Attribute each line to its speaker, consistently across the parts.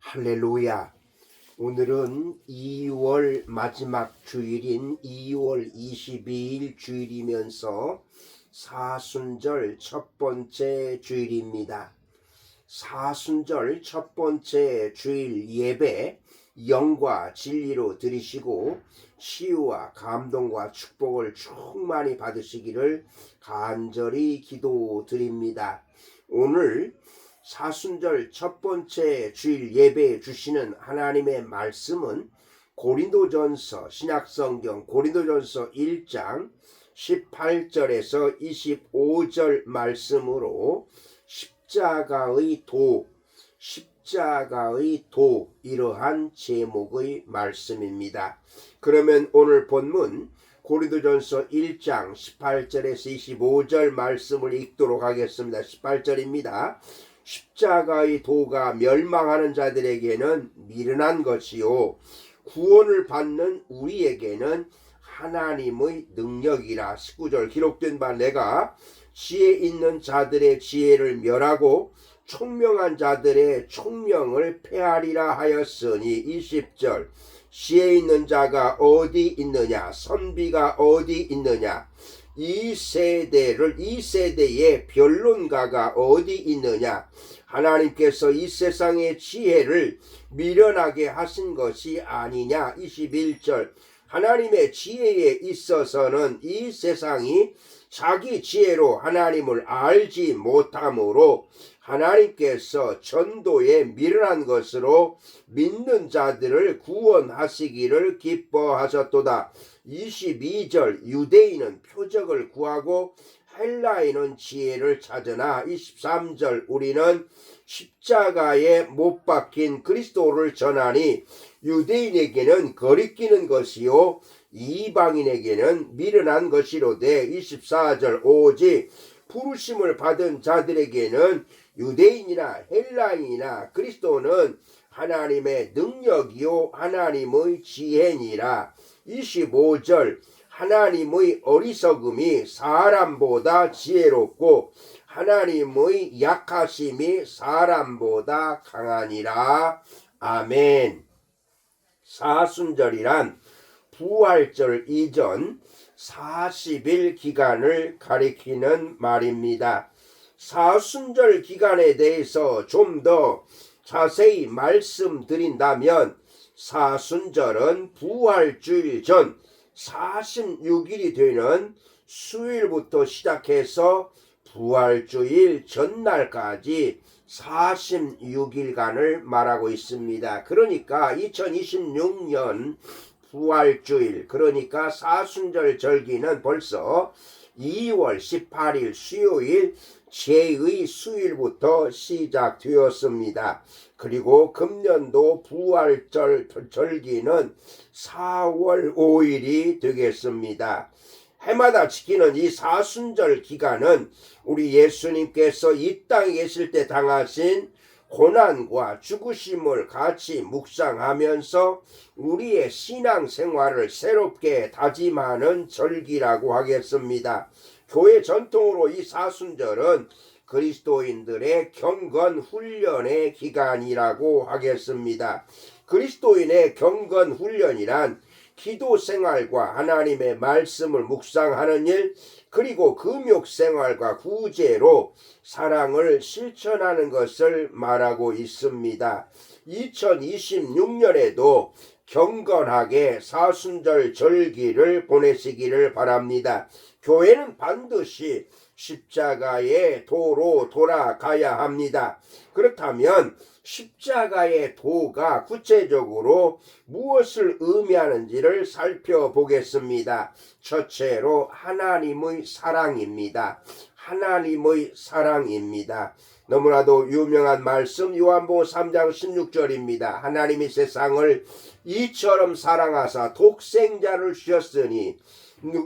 Speaker 1: 할렐루야. 오늘은 2월 마지막 주일인 2월 22일 주일이면서 사순절 첫 번째 주일입니다. 사순절 첫 번째 주일 예배 영과 진리로 드리시고 치유와 감동과 축복을 충만히 받으시기를 간절히 기도드립니다. 오늘 사순절 첫 번째 주일 예배에 주시는 하나님의 말씀은 고린도전서 신약성경 고린도전서 1장 18절에서 25절 말씀으로 십자가의 도 이러한 제목의 말씀입니다. 그러면 오늘 본문 고린도전서 1장 18절에서 25절 말씀을 읽도록 하겠습니다. 18절입니다. 십자가의 도가 멸망하는 자들에게는 미련한 것이요 구원을 받는 우리에게는 하나님의 능력이라. 19절 기록된 바 내가 지혜 있는 자들의 지혜를 멸하고 총명한 자들의 총명을 폐하리라 하였으니. 20절 지혜 있는 자가 어디 있느냐, 선비가 어디 있느냐, 이 세대의 변론가가 어디 있느냐. 하나님께서 이 세상의 지혜를 미련하게 하신 것이 아니냐. 21절 하나님의 지혜에 있어서는 이 세상이 자기 지혜로 하나님을 알지 못하므로 하나님께서 전도에 미련한 것으로 믿는 자들을 구원하시기를 기뻐하셨도다. 22절 유대인은 표적을 구하고 헬라인은 지혜를 찾으나. 23절 우리는 십자가에 못 박힌 그리스도를 전하니 유대인에게는 거리끼는 것이요 이방인에게는 미련한 것이로되. 24절 오직 부르심을 받은 자들에게는 유대인이나 헬라인이나 그리스도는 하나님의 능력이요 하나님의 지혜니라. 25절 하나님의 어리석음이 사람보다 지혜롭고 하나님의 약하심이 사람보다 강하니라. 아멘. 사순절이란 부활절 이전 40일 기간을 가리키는 말입니다. 사순절 기간에 대해서 좀 더 자세히 말씀드린다면 사순절은 부활주일 전 46일이 되는 수요일부터 시작해서 부활주일 전날까지 46일간을 말하고 있습니다. 그러니까 2026년 부활주일, 그러니까 사순절 절기는 벌써 2월 18일 수요일 제2 수요일부터 시작되었습니다. 그리고 금년도 부활절 절기는 4월 5일이 되겠습니다. 해마다 지키는 이 사순절 기간은 우리 예수님께서 이 땅에 계실 때 당하신 고난과 죽으심을 같이 묵상하면서 우리의 신앙생활을 새롭게 다짐하는 절기라고 하겠습니다. 교회 전통으로 이 사순절은 그리스도인들의 경건 훈련의 기간이라고 하겠습니다. 그리스도인의 경건 훈련이란 기도 생활과 하나님의 말씀을 묵상하는 일, 그리고 금욕 생활과 구제로 사랑을 실천하는 것을 말하고 있습니다. 2026년에도 경건하게 사순절 절기를 보내시기를 바랍니다. 교회는 반드시 십자가의 도로 돌아가야 합니다. 그렇다면 십자가의 도가 구체적으로 무엇을 의미하는지를 살펴보겠습니다. 첫째로 하나님의 사랑입니다. 하나님의 사랑입니다. 너무나도 유명한 말씀 요한복음 3장 16절입니다. 하나님이 세상을 이처럼 사랑하사 독생자를 주셨으니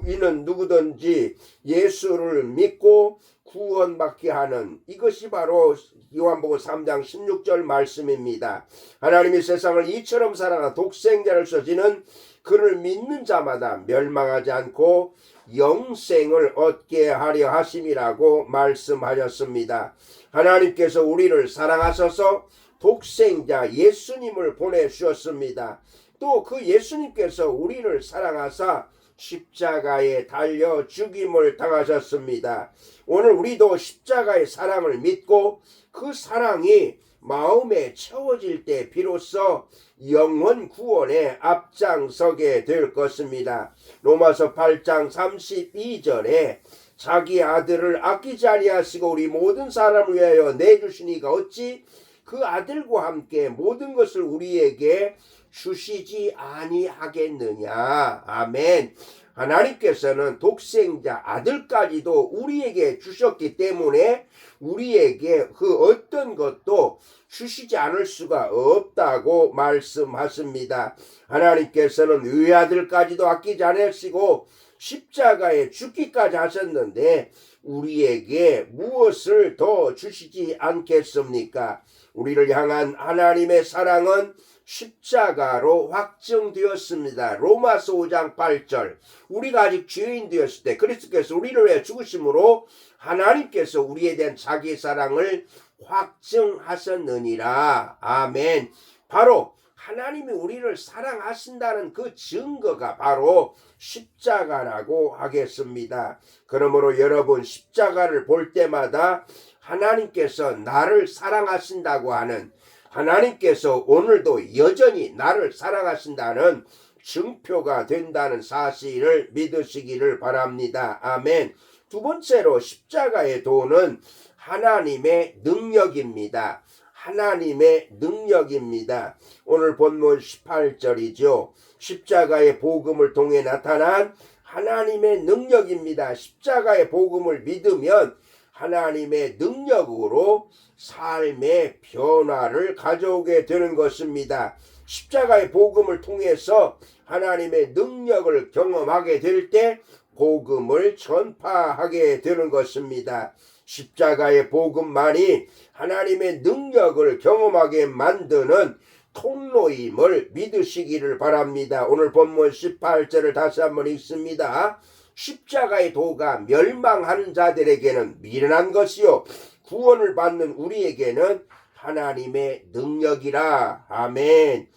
Speaker 1: 이는 누구든지 예수를 믿고 구원받게 하는, 이것이 바로 요한복음 3장 16절 말씀입니다. 하나님이 세상을 이처럼 사랑하 독생자를 주시는 그를 믿는 자마다 멸망하지 않고 영생을 얻게 하려 하심이라고 말씀하셨습니다. 하나님께서 우리를 사랑하셔서 독생자 예수님을 보내주셨습니다. 또 그 예수님께서 우리를 사랑하사 십자가에 달려 죽임을 당하셨습니다. 오늘 우리도 십자가의 사랑을 믿고 그 사랑이 마음에 채워질 때 비로소 영원 구원에 앞장서게 될 것입니다. 로마서 8장 32절에 자기 아들을 아끼지 아니하시고 우리 모든 사람을 위하여 내주시니가 어찌 그 아들과 함께 모든 것을 우리에게 주시지 아니하겠느냐. 아멘. 하나님께서는 독생자 아들까지도 우리에게 주셨기 때문에 우리에게 그 어떤 것도 주시지 않을 수가 없다고 말씀하십니다. 하나님께서는 외아들까지도 아끼지 않으시고 십자가에 죽기까지 하셨는데 우리에게 무엇을 더 주시지 않겠습니까? 우리를 향한 하나님의 사랑은 십자가로 확정되었습니다. 로마서 5장 8절 우리가 아직 죄인 되었을 때 그리스도께서 우리를 위해 죽으심으로 하나님께서 우리에 대한 자기의 사랑을 확증하셨느니라. 아멘. 바로 하나님이 우리를 사랑하신다는 그 증거가 바로 십자가라고 하겠습니다. 그러므로 여러분 십자가를 볼 때마다 하나님께서 나를 사랑하신다고 하는 하나님께서 오늘도 여전히 나를 사랑하신다는 증표가 된다는 사실을 믿으시기를 바랍니다. 아멘. 두 번째로 십자가의 도는 하나님의 능력입니다. 하나님의 능력입니다. 오늘 본문 18절이죠. 십자가의 복음을 통해 나타난 하나님의 능력입니다. 십자가의 복음을 믿으면 하나님의 능력으로 삶의 변화를 가져오게 되는 것입니다. 십자가의 복음을 통해서 하나님의 능력을 경험하게 될 때 복음을 전파하게 되는 것입니다. 십자가의 복음만이 하나님의 능력을 경험하게 만드는 통로임을 믿으시기를 바랍니다. 오늘 본문 18절을 다시 한번 읽습니다. 십자가의 도가 멸망하는 자들에게는 미련한 것이요 구원을 받는 우리에게는 하나님의 능력이라. 아멘.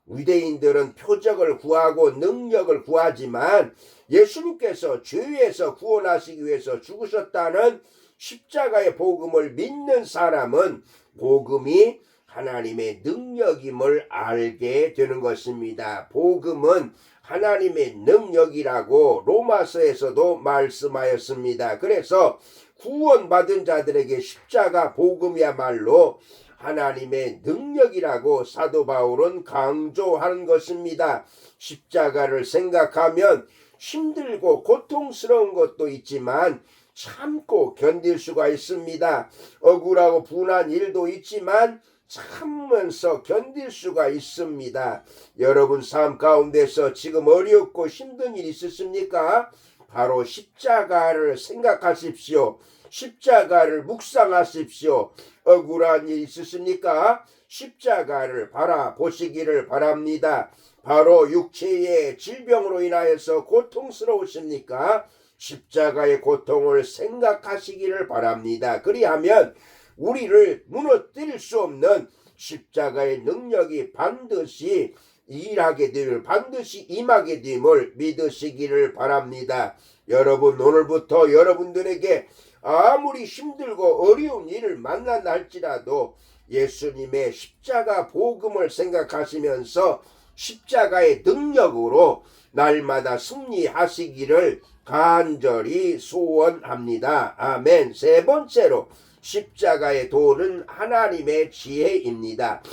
Speaker 1: 유대인들은 표적을 구하고 능력을 구하지만 예수님께서 죄에서 구원하시기 위해서 죽으셨다는 십자가의 복음을 믿는 사람은 복음이 하나님의 능력임을 알게 되는 것입니다. 복음은 하나님의 능력이라고 로마서에서도 말씀하였습니다. 그래서 구원받은 자들에게 십자가 복음이야말로 하나님의 능력이라고 사도 바울은 강조하는 것입니다. 십자가를 생각하면 힘들고 고통스러운 것도 있지만 참고 견딜 수가 있습니다. 억울하고 분한 일도 있지만 참으면서 견딜 수가 있습니다. 여러분 삶 가운데서 지금 어렵고 힘든 일 있으십니까? 바로 십자가를 생각하십시오. 십자가를 묵상하십시오. 억울한 일 있으십니까? 십자가를 바라보시기를 바랍니다. 바로 육체의 질병으로 인하여서 고통스러우십니까? 십자가의 고통을 생각하시기를 바랍니다. 그리하면 우리를 무너뜨릴 수 없는 십자가의 능력이 반드시 일하게 됨을 반드시 임하게 됨을 믿으시기를 바랍니다. 여러분 오늘부터 여러분들에게 아무리 힘들고 어려운 일을 만난다 할지라도 예수님의 십자가 복음을 생각하시면서 십자가의 능력으로 날마다 승리하시기를 간절히 소원합니다. 아멘. 세 번째로 십자가의 도는 하나님의 지혜입니다.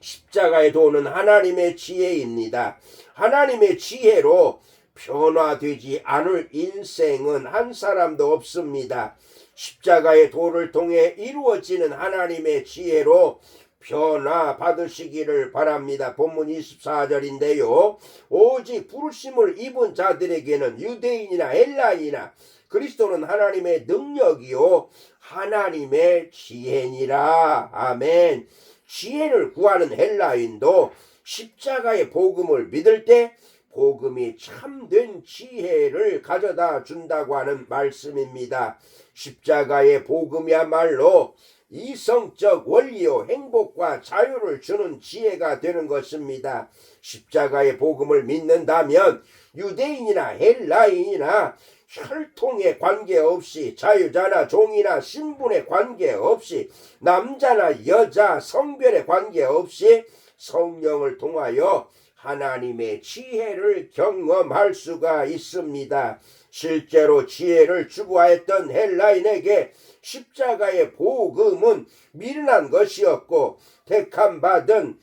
Speaker 1: 십자가의 도는 하나님의 지혜입니다. 하나님의 지혜로 변화되지 않을 인생은 한 사람도 없습니다. 십자가의 도를 통해 이루어지는 하나님의 지혜로 변화 받으시기를 바랍니다. 본문 24절인데요. 오직 부르심을 입은 자들에게는 유대인이나 헬라인이나 그리스도는 하나님의 능력이요 하나님의 지혜니라. 아멘. 지혜를 구하는 헬라인도 십자가의 복음을 믿을 때 복음이 참된 지혜를 가져다 준다고 하는 말씀입니다. 십자가의 복음이야말로 이성적 원리요 행복과 자유를 주는 지혜가 되는 것입니다. 십자가의 복음을 믿는다면 유대인이나 헬라인이나 혈통에 관계없이 자유자나 종이나 신분에 관계없이 남자나 여자 성별에 관계없이 성령을 통하여 하나님의 지혜를 경험할 수가 있습니다. 실제로 지혜를 추구하였던 헬라인에게 십자가의 복음은 미련한 것이었고 택함받은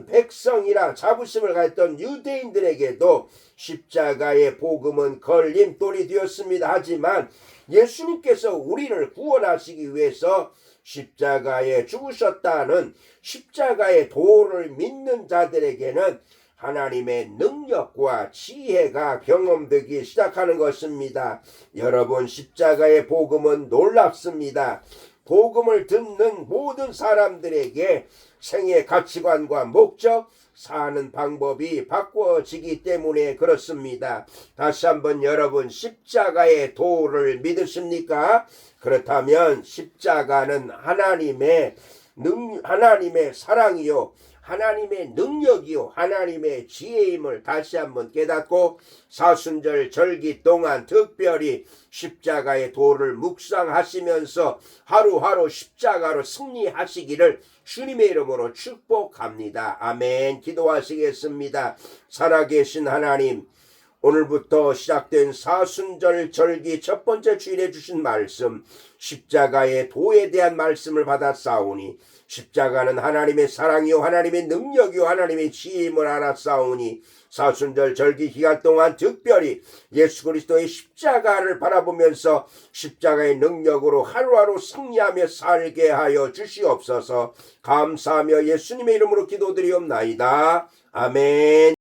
Speaker 1: 백성이라 자부심을 가졌던 유대인들에게도 십자가의 복음은 걸림돌이 되었습니다. 하지만 예수님께서 우리를 구원하시기 위해서 십자가에 죽으셨다는 십자가의 도를 믿는 자들에게는 하나님의 능력과 지혜가 경험되기 시작하는 것입니다. 여러분, 십자가의 복음은 놀랍습니다. 복음을 듣는 모든 사람들에게 생애 가치관과 목적, 사는 방법이 바꿔지기 때문에 그렇습니다. 다시 한번 여러분, 십자가의 도를 믿으십니까? 그렇다면 십자가는 하나님의 사랑이요, 하나님의 능력이요, 하나님의 지혜임을 다시 한번 깨닫고 사순절 절기 동안 특별히 십자가의 도를 묵상하시면서 하루하루 십자가로 승리하시기를 주님의 이름으로 축복합니다. 아멘. 기도하시겠습니다. 살아계신 하나님, 오늘부터 시작된 사순절 절기 첫 번째 주일에 주신 말씀, 십자가의 도에 대한 말씀을 받았사오니 십자가는 하나님의 사랑이요 하나님의 능력이요 하나님의 지혜임을 알았사오니 사순절 절기 기간 동안 특별히 예수 그리스도의 십자가를 바라보면서 십자가의 능력으로 하루하루 승리하며 살게 하여 주시옵소서. 감사하며 예수님의 이름으로 기도드리옵나이다. 아멘.